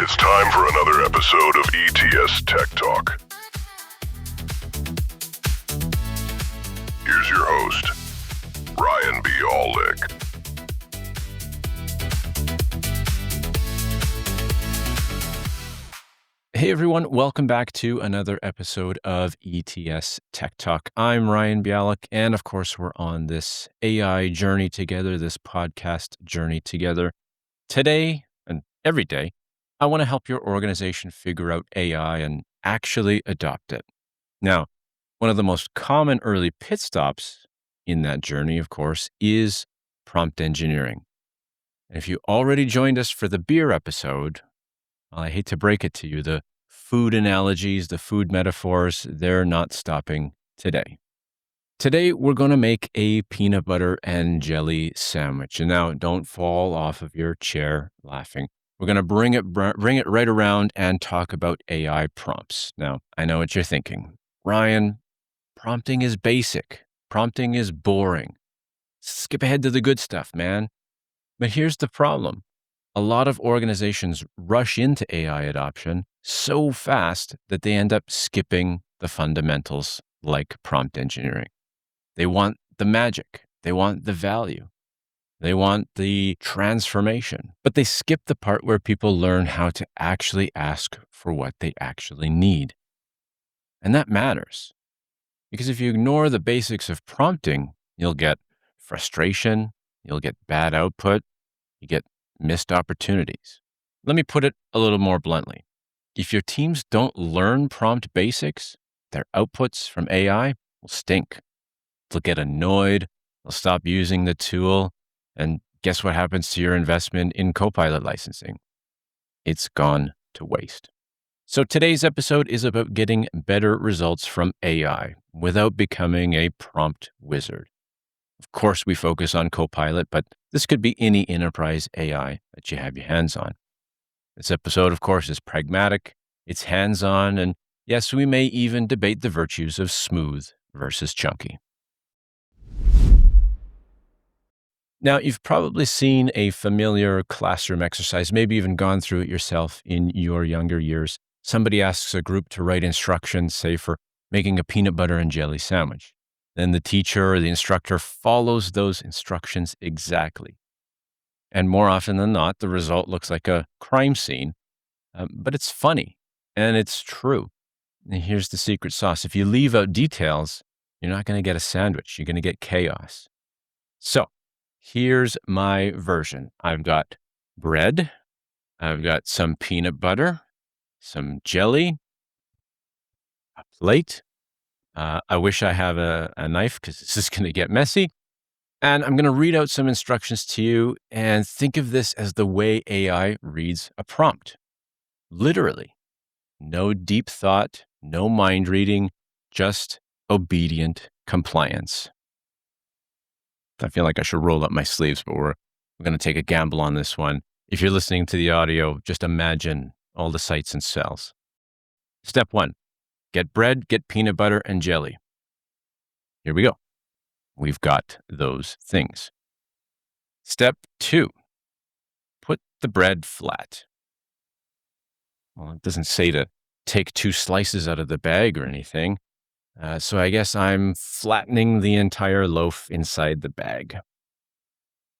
It's time for another episode of ETS TechTalk. Here's your host, Ryan Bialek. Hey everyone, welcome back to another episode of ETS Tech Talk. I'm Ryan Bialek, and of course, we're on this AI journey together, this podcast journey together. Today and every day, I want to help your organization figure out AI and actually adopt it. Now, one of the most common early pit stops in that journey, of course, is prompt engineering. And if you already joined us for the beer episode, well, I hate to break it to you, the food analogies, the food metaphors, they're not stopping today. Today, we're going to make a peanut butter and jelly sandwich. And now, don't fall off of your chair laughing. We're going to bring it right around and talk about AI prompts. Now, I know what you're thinking. Ryan, prompting is basic. Prompting is boring. Skip ahead to the good stuff, man. But here's the problem. A lot of organizations rush into AI adoption so fast that they end up skipping the fundamentals like prompt engineering. They want the magic. They want the value. They want the transformation, but they skip the part where people learn how to actually ask for what they actually need. And that matters because if you ignore the basics of prompting, you'll get frustration, you'll get bad output, you get missed opportunities. Let me put it a little more bluntly. If your teams don't learn prompt basics, their outputs from AI will stink. They'll get annoyed, they'll stop using the tool, and guess what happens to your investment in Copilot licensing? It's gone to waste. So today's episode is about getting better results from AI without becoming a prompt wizard. Of course, we focus on Copilot, but this could be any enterprise AI that you have your hands on. This episode, of course, is pragmatic, it's hands-on, and yes, we may even debate the virtues of smooth versus chunky. Now, you've probably seen a familiar classroom exercise, maybe even gone through it yourself in your younger years. Somebody asks a group to write instructions, say, for making a peanut butter and jelly sandwich. Then the teacher or the instructor follows those instructions exactly. And more often than not, the result looks like a crime scene, but it's funny and it's true. And here's the secret sauce. If you leave out details, you're not going to get a sandwich. You're going to get chaos. So here's my version. I've got bread. I've got some peanut butter, some jelly, a plate. I wish I have a knife because this is going to get messy. And I'm going to read out some instructions to you and think of this as the way AI reads a prompt. Literally, no deep thought, no mind reading, just obedient compliance. I feel like I should roll up my sleeves, but we're going to take a gamble on this one. If you're listening to the audio, just imagine all the sights and cells. Step 1, get bread, get peanut butter, and jelly. Here we go. We've got those things. Step 2, put the bread flat. Well, it doesn't say to take 2 slices out of the bag or anything. So I guess I'm flattening the entire loaf inside the bag.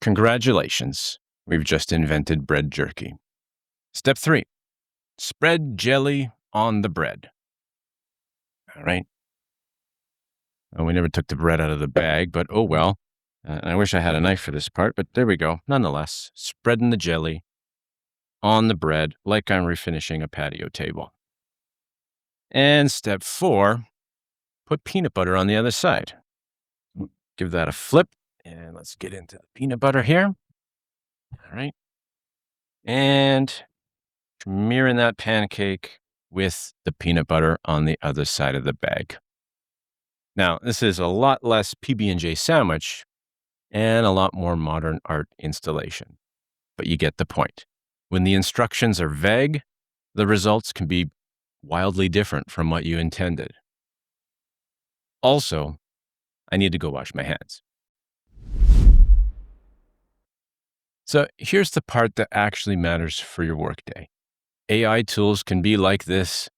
Congratulations, we've just invented bread jerky. Step 3, spread jelly on the bread. All right. Well, we never took the bread out of the bag, but oh well. I wish I had a knife for this part, but there we go. Nonetheless, spreading the jelly on the bread like I'm refinishing a patio table. And step 4, put peanut butter on the other side. Give that a flip, and let's get into the peanut butter here. All right. And smearing that pancake with the peanut butter on the other side of the bag. Now, this is a lot less PB&J sandwich and a lot more modern art installation, but you get the point. When the instructions are vague, the results can be wildly different from what you intended. Also, I need to go wash my hands. So here's the part that actually matters for your workday. AI tools can be like this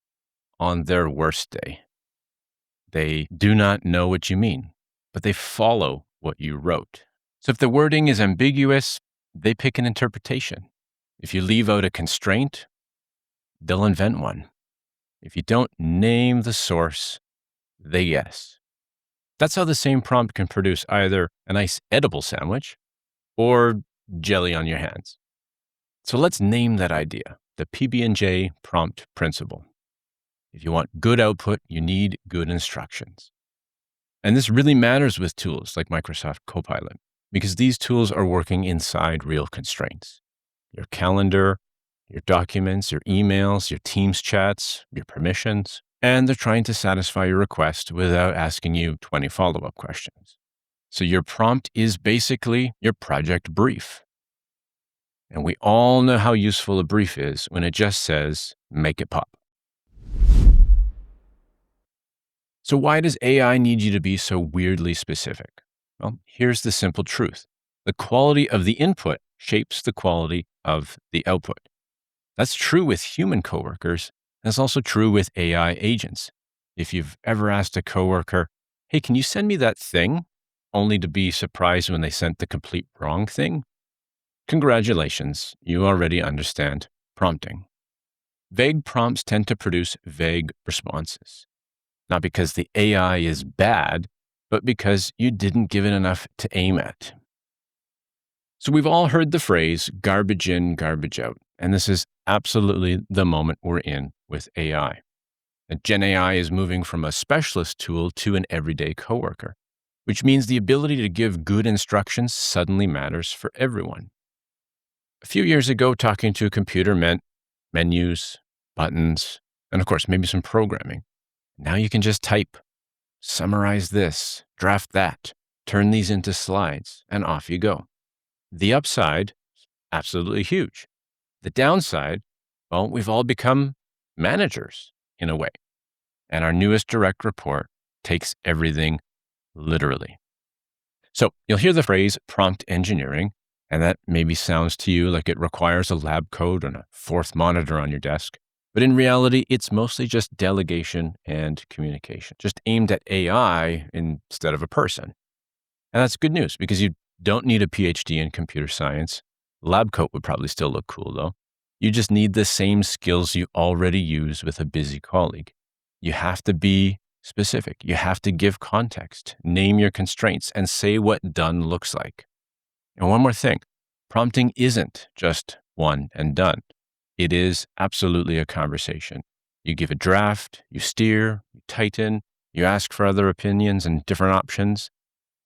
on their worst day. They do not know what you mean, but they follow what you wrote. So if the wording is ambiguous, they pick an interpretation. If you leave out a constraint, they'll invent one. If you don't name the source, they guess. That's how the same prompt can produce either a nice edible sandwich or jelly on your hands. So let's name that idea, the PB&J prompt principle. If you want good output, you need good instructions. And this really matters with tools like Microsoft Copilot, because these tools are working inside real constraints. Your calendar, your documents, your emails, your Teams chats, your permissions, and they're trying to satisfy your request without asking you 20 follow-up questions. So your prompt is basically your project brief. And we all know how useful a brief is when it just says, make it pop. So why does AI need you to be so weirdly specific? Well, here's the simple truth. The quality of the input shapes the quality of the output. That's true with human coworkers. That's also true with AI agents. If you've ever asked a coworker, hey, can you send me that thing? Only to be surprised when they sent the complete wrong thing. Congratulations, you already understand prompting. Vague prompts tend to produce vague responses. Not because the AI is bad, but because you didn't give it enough to aim at. So we've all heard the phrase garbage in, garbage out. And this is absolutely the moment we're in with AI. And Gen AI is moving from a specialist tool to an everyday coworker, which means the ability to give good instructions suddenly matters for everyone. A few years ago, talking to a computer meant menus, buttons, and of course, maybe some programming. Now you can just type, summarize this, draft that, turn these into slides, and off you go. The upside, absolutely huge. The downside, well, we've all become managers in a way. And our newest direct report takes everything literally. So you'll hear the phrase prompt engineering, and that maybe sounds to you like it requires a lab coat and a fourth monitor on your desk. But in reality, it's mostly just delegation and communication, just aimed at AI instead of a person. And that's good news because you don't need a PhD in computer science. Lab coat would probably still look cool though. You just need the same skills you already use with a busy colleague. You have to be specific. You have to give context, name your constraints, and say what done looks like. And one more thing, prompting isn't just one and done. It is absolutely a conversation. You give a draft, you steer, you tighten, you ask for other opinions and different options.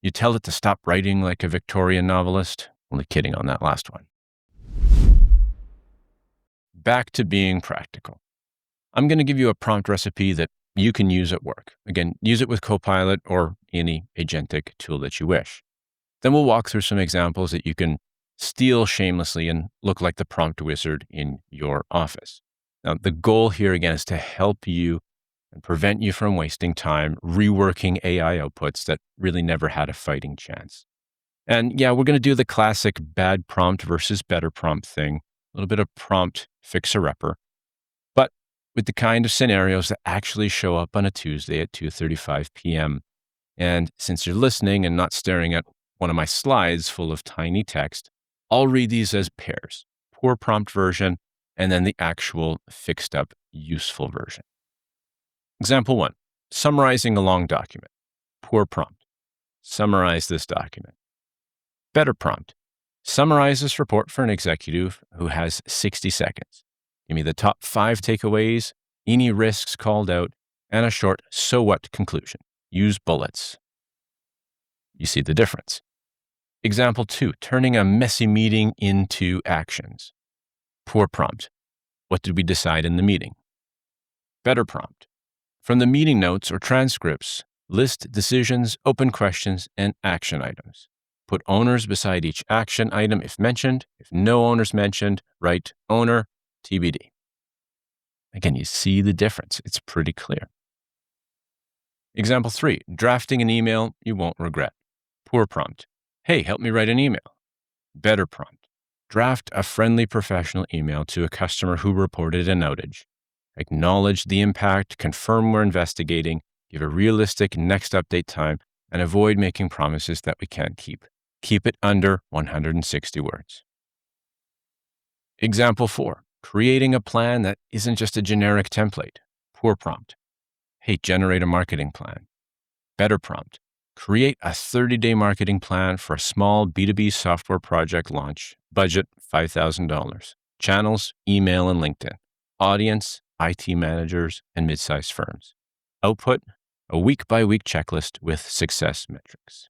You tell it to stop writing like a Victorian novelist. Only kidding on that last one. Back to being practical. I'm going to give you a prompt recipe that you can use at work. Again, use it with Copilot or any agentic tool that you wish. Then we'll walk through some examples that you can steal shamelessly and look like the prompt wizard in your office. Now, the goal here again is to help you and prevent you from wasting time reworking AI outputs that really never had a fighting chance. And yeah, we're going to do the classic bad prompt versus better prompt thing, a little bit of prompt fixer-upper, but with the kind of scenarios that actually show up on a Tuesday at 2:35 p.m. And since you're listening and not staring at one of my slides full of tiny text, I'll read these as pairs, poor prompt version, and then the actual fixed up useful version. Example 1, summarizing a long document. Poor prompt. Summarize this document. Better prompt. Summarize this report for an executive who has 60 seconds. Give me the top 5 takeaways, any risks called out, and a short so what conclusion. Use bullets. You see the difference. Example 2, turning a messy meeting into actions. Poor prompt. What did we decide in the meeting? Better prompt. From the meeting notes or transcripts, list decisions, open questions, and action items. Put owners beside each action item if mentioned. If no owners mentioned, write owner TBD. Again, you see the difference. It's pretty clear. Example 3, drafting an email you won't regret. Poor prompt. Hey, help me write an email. Better prompt. Draft a friendly professional email to a customer who reported an outage. Acknowledge the impact, confirm we're investigating, give a realistic next update time, and avoid making promises that we can't keep. Keep it under 160 words. Example 4, creating a plan that isn't just a generic template. Poor prompt. Hey, generate a marketing plan. Better prompt. Create a 30-day marketing plan for a small B2B software project launch. Budget $5,000. Channels, email and LinkedIn. Audience, IT managers and mid-sized firms. Output, a week-by-week checklist with success metrics.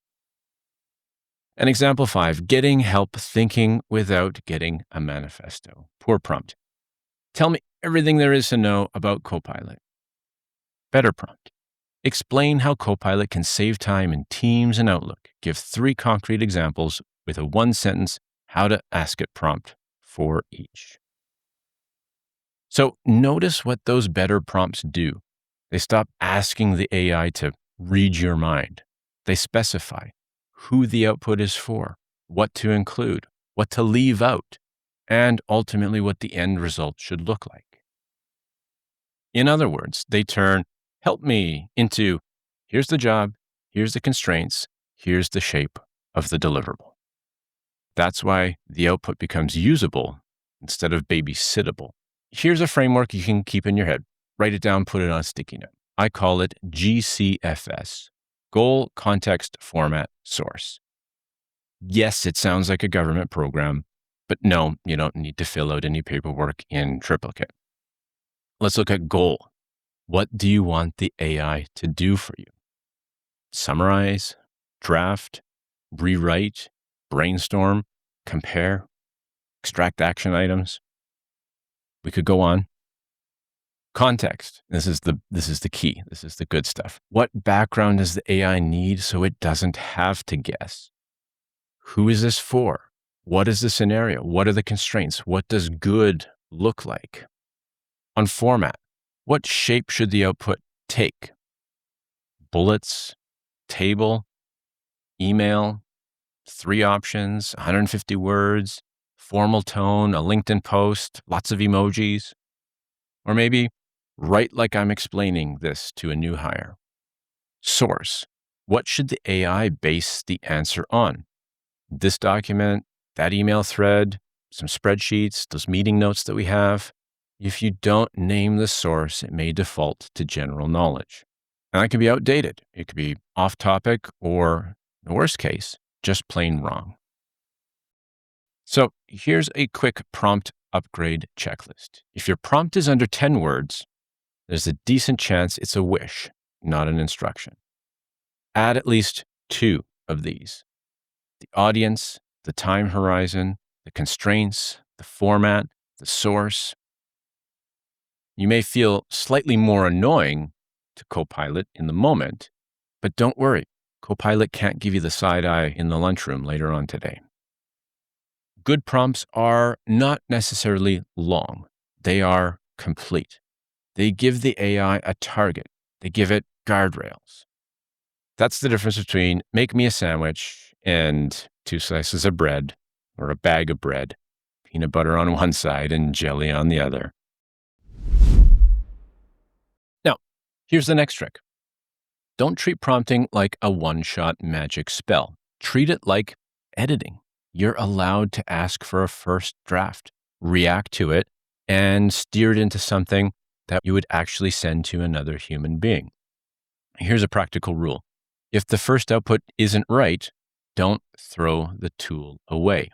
And example 5, getting help thinking without getting a manifesto. Poor prompt. Tell me everything there is to know about Copilot. Better prompt. Explain how Copilot can save time in Teams and Outlook. Give 3 concrete examples with a 1-sentence how to ask it prompt for each. So notice what those better prompts do. They stop asking the AI to read your mind. They specify who the output is for, what to include, what to leave out, and ultimately what the end result should look like. In other words, they turn help me into here's the job, here's the constraints, here's the shape of the deliverable. That's why the output becomes usable instead of babysittable. Here's a framework you can keep in your head. Write it down, put it on a sticky note. I call it GCFS, Goal, Context, Format, Source. Yes, it sounds like a government program, but no, you don't need to fill out any paperwork in triplicate. Let's look at goal. What do you want the AI to do for you? Summarize, draft, rewrite, brainstorm, compare, extract action items. We could go on. Context. This is the key. This is the good stuff. What background does the AI need so it doesn't have to guess? Who is this for? What is the scenario? What are the constraints? What does good look like? On format, what shape should the output take? Bullets, table, email, 3 options, 150 words, formal tone, a LinkedIn post, lots of emojis. Or maybe write like I'm explaining this to a new hire. Source, what should the AI base the answer on? This document, that email thread, some spreadsheets, those meeting notes that we have. If you don't name the source, it may default to general knowledge. And that can be outdated. It could be off topic or, in the worst case, just plain wrong. So here's a quick prompt upgrade checklist. If your prompt is under 10 words, there's a decent chance it's a wish, not an instruction. Add at least 2 of these: the audience, the time horizon, the constraints, the format, the source. You may feel slightly more annoying to Copilot in the moment, but don't worry. Copilot can't give you the side eye in the lunchroom later on today. Good prompts are not necessarily long. They are complete. They give the AI a target. They give it guardrails. That's the difference between make me a sandwich and 2 slices of bread or a bag of bread, peanut butter on one side and jelly on the other. Now, here's the next trick. Don't treat prompting like a one-shot magic spell. Treat it like editing. You're allowed to ask for a first draft, react to it, and steer it into something that you would actually send to another human being. Here's a practical rule. If the first output isn't right, don't throw the tool away.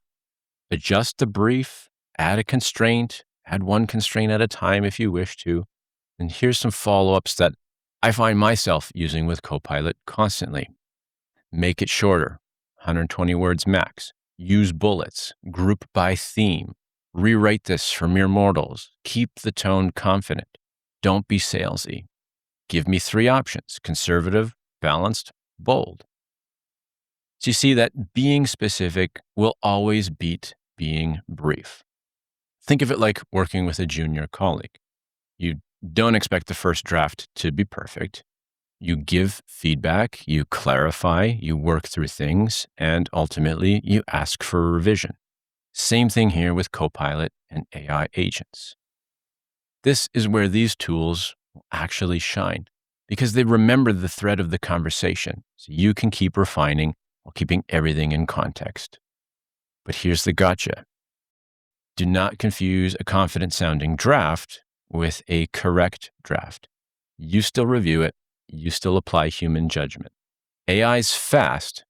Adjust the brief, add a constraint, add 1 constraint at a time if you wish to. And here's some follow-ups that I find myself using with Copilot constantly. Make it shorter, 120 words max. Use bullets, group by theme. Rewrite this for mere mortals. Keep the tone confident. Don't be salesy. Give me 3 options: conservative, balanced, bold. So you see that being specific will always beat being brief. Think of it like working with a junior colleague. You don't expect the first draft to be perfect. You give feedback, you clarify, you work through things, and ultimately you ask for a revision. Same thing here with Copilot and AI agents. This is where these tools will actually shine because they remember the thread of the conversation, so you can keep refining while keeping everything in context. But here's the gotcha. Do not confuse a confident sounding draft with a correct draft. You still review it. You still apply human judgment. AI's fast.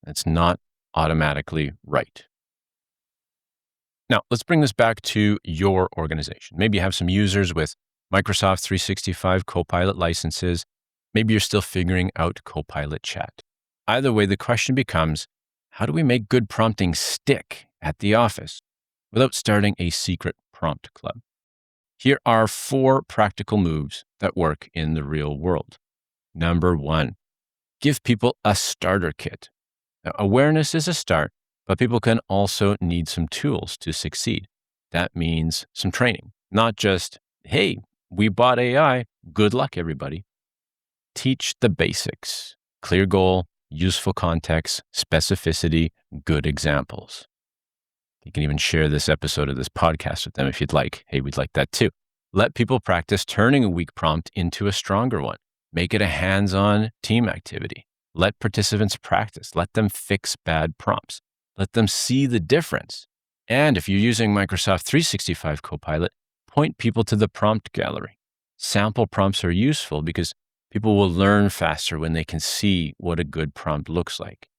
It's not automatically right. Now, let's bring this back to your organization. Maybe you have some users with Microsoft 365 Copilot licenses. Maybe you're still figuring out Copilot chat. Either way, the question becomes, how do we make good prompting stick at the office without starting a secret prompt club? Here are 4 practical moves that work in the real world. Number 1, give people a starter kit. Now, awareness is a start, but people can also need some tools to succeed. That means some training, not just, hey, we bought AI, good luck, everybody. Teach the basics, clear goal, useful context, specificity, good examples. You can even share this episode of this podcast with them if you'd like. Hey, we'd like that too. Let people practice turning a weak prompt into a stronger one. Make it a hands-on team activity. Let participants practice. Let them fix bad prompts. Let them see the difference. And if you're using Microsoft 365 Copilot, point people to the prompt gallery. Sample prompts are useful because people will learn faster when they can see what a good prompt looks like.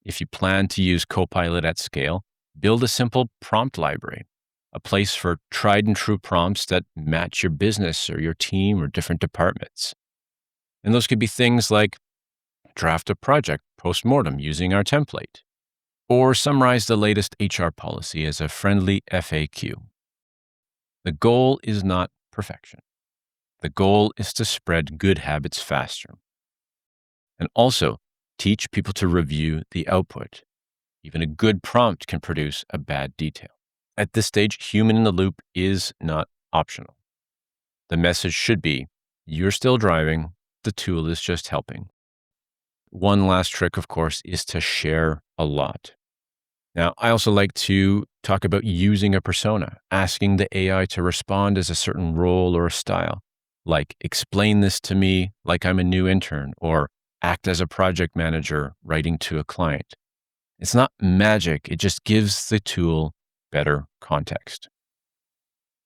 If you plan to use Copilot at scale, build a simple prompt library, a place for tried and true prompts that match your business or your team or different departments. And those could be things like draft a project post-mortem using our template, or summarize the latest HR policy as a friendly FAQ. The goal is not perfection. The goal is to spread good habits faster. And also, teach people to review the output. Even a good prompt can produce a bad detail. At this stage, human in the loop is not optional. The message should be, you're still driving, the tool is just helping. One last trick, of course, is to share a lot. Now, I also like to talk about using a persona, asking the AI to respond as a certain role or a style, like explain this to me like I'm a new intern, or act as a project manager writing to a client. It's not magic. It just gives the tool better context.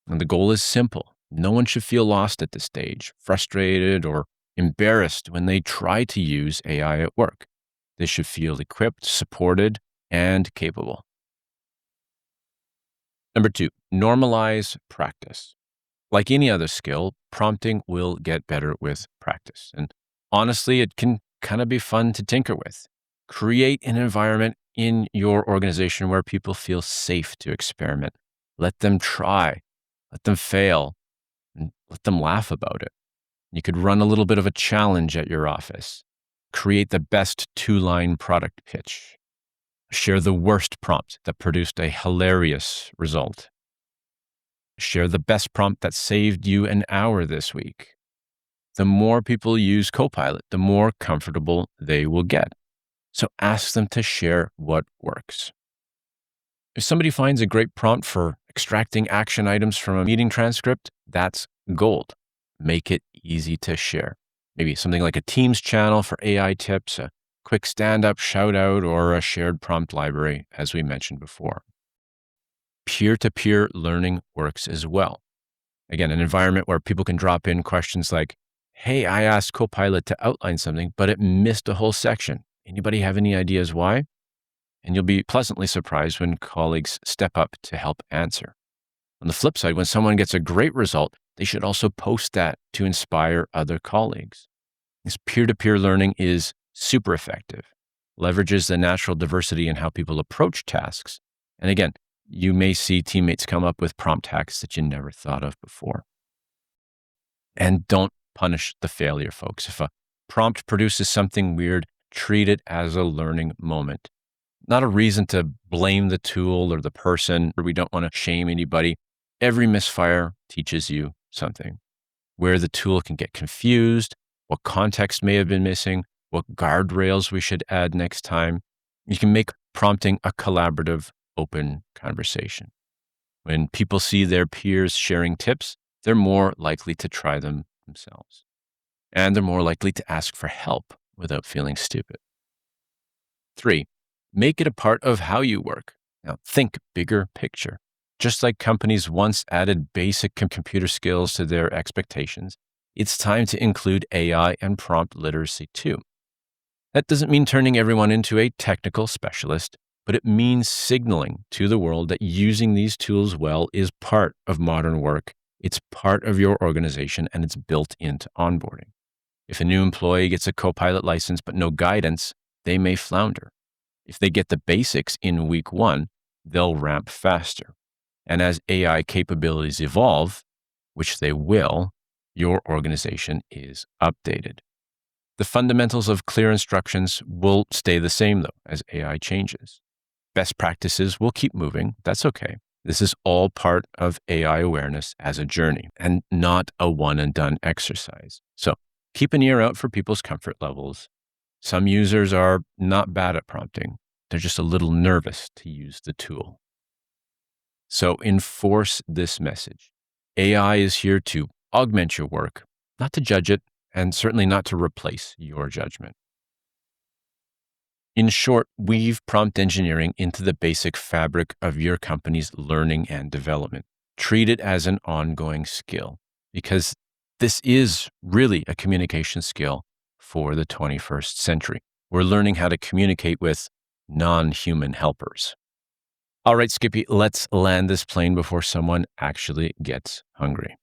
And the goal is simple. No one should feel lost at this stage, frustrated or embarrassed when they try to use AI at work. They should feel equipped, supported, and capable. Number 2, normalize practice. Like any other skill, prompting will get better with practice. And honestly, it can kind of be fun to tinker with. Create an environment in your organization where people feel safe to experiment. Let them try, let them fail, and let them laugh about it. You could run a little bit of a challenge at your office. Create the best 2-line product pitch. Share the worst prompt that produced a hilarious result. Share the best prompt that saved you an hour this week. The more people use Copilot, the more comfortable they will get. So ask them to share what works. If somebody finds a great prompt for extracting action items from a meeting transcript, that's gold. Make it easy to share. Maybe something like a Teams channel for AI tips, a quick stand-up shout-out, or a shared prompt library, as we mentioned before. Peer-to-peer learning works as well. Again, an environment where people can drop in questions like, hey, I asked Copilot to outline something, but it missed a whole section. Anybody have any ideas why? And you'll be pleasantly surprised when colleagues step up to help answer. On the flip side, when someone gets a great result, they should also post that to inspire other colleagues. This peer-to-peer learning is super effective, leverages the natural diversity in how people approach tasks. And again, you may see teammates come up with prompt hacks that you never thought of before. And don't punish the failure, folks. If a prompt produces something weird, treat it as a learning moment. Not a reason to blame the tool or the person, or we don't want to shame anybody. Every misfire teaches you something. Where the tool can get confused, what context may have been missing, what guardrails we should add next time. You can make prompting a collaborative open conversation. When people see their peers sharing tips, they're more likely to try them themselves. And they're more likely to ask for help without feeling stupid. 3, make it a part of how you work. Now, think bigger picture. Just like companies once added basic computer skills to their expectations, it's time to include AI and prompt literacy too. That doesn't mean turning everyone into a technical specialist, but it means signaling to the world that using these tools well is part of modern work. It's part of your organization, and it's built into onboarding. If a new employee gets a Copilot license but no guidance, they may flounder. If they get the basics in week 1, they'll ramp faster. And as AI capabilities evolve, which they will, your organization is updated. The fundamentals of clear instructions will stay the same, though, as AI changes. Best practices will keep moving. That's okay. This is all part of AI awareness as a journey and not a one-and-done exercise. So keep an ear out for people's comfort levels. Some users are not bad at prompting. They're just a little nervous to use the tool. So enforce this message. AI is here to augment your work, not to judge it, and certainly not to replace your judgment. In short, weave prompt engineering into the basic fabric of your company's learning and development. Treat it as an ongoing skill, because this is really a communication skill for the 21st century. We're learning how to communicate with non-human helpers. All right, Skippy, let's land this plane before someone actually gets hungry.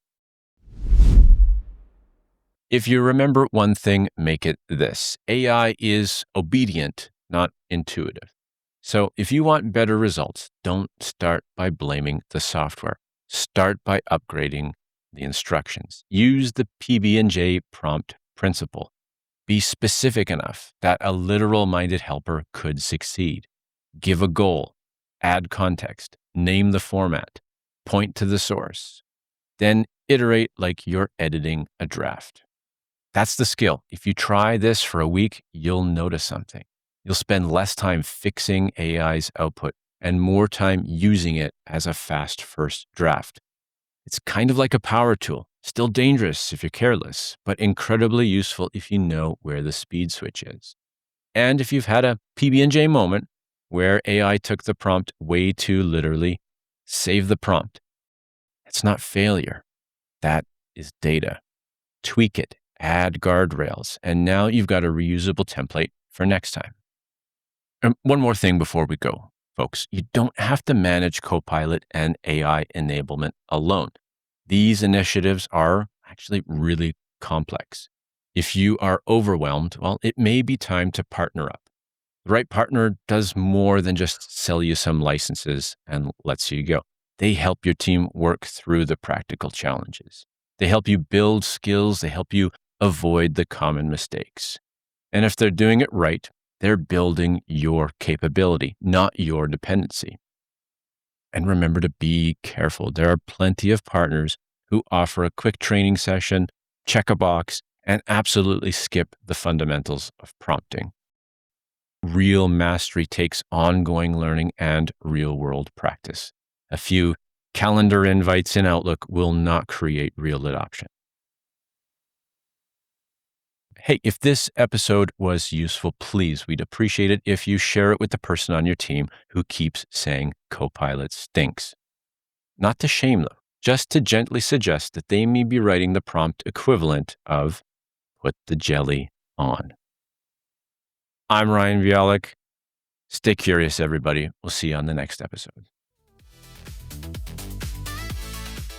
If you remember one thing, make it this. AI is obedient, not intuitive. So if you want better results, don't start by blaming the software. Start by upgrading the instructions. Use the PB&J prompt principle. Be specific enough that a literal-minded helper could succeed. Give a goal. Add context. Name the format. Point to the source. Then iterate like you're editing a draft. That's the skill. If you try this for a week, you'll notice something. You'll spend less time fixing AI's output and more time using it as a fast first draft. It's kind of like a power tool, still dangerous if you're careless, but incredibly useful if you know where the speed switch is. And if you've had a PB&J moment where AI took the prompt way too literally, save the prompt. It's not failure. That is data. Tweak it. Add guardrails, and now you've got a reusable template for next time. And one more thing before we go, folks. You don't have to manage Copilot and AI enablement alone. These initiatives are actually really complex. If you are overwhelmed, well, it may be time to partner up. The right partner does more than just sell you some licenses and lets you go. They help your team work through the practical challenges. They help you build skills. They help you avoid the common mistakes. And if they're doing it right, they're building your capability, not your dependency. And remember to be careful. There are plenty of partners who offer a quick training session, check a box, and absolutely skip the fundamentals of prompting. Real mastery takes ongoing learning and real-world practice. A few calendar invites in Outlook will not create real adoption. Hey, if this episode was useful, please, we'd appreciate it if you share it with the person on your team who keeps saying Copilot stinks. Not to shame them, just to gently suggest that they may be writing the prompt equivalent of put the jelly on. I'm Ryan Bialek. Stay curious, everybody. We'll see you on the next episode.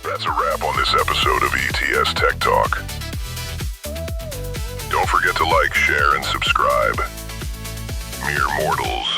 That's a wrap on this episode of ETS Tech Talk. Don't forget to like, share, and subscribe. Mere mortals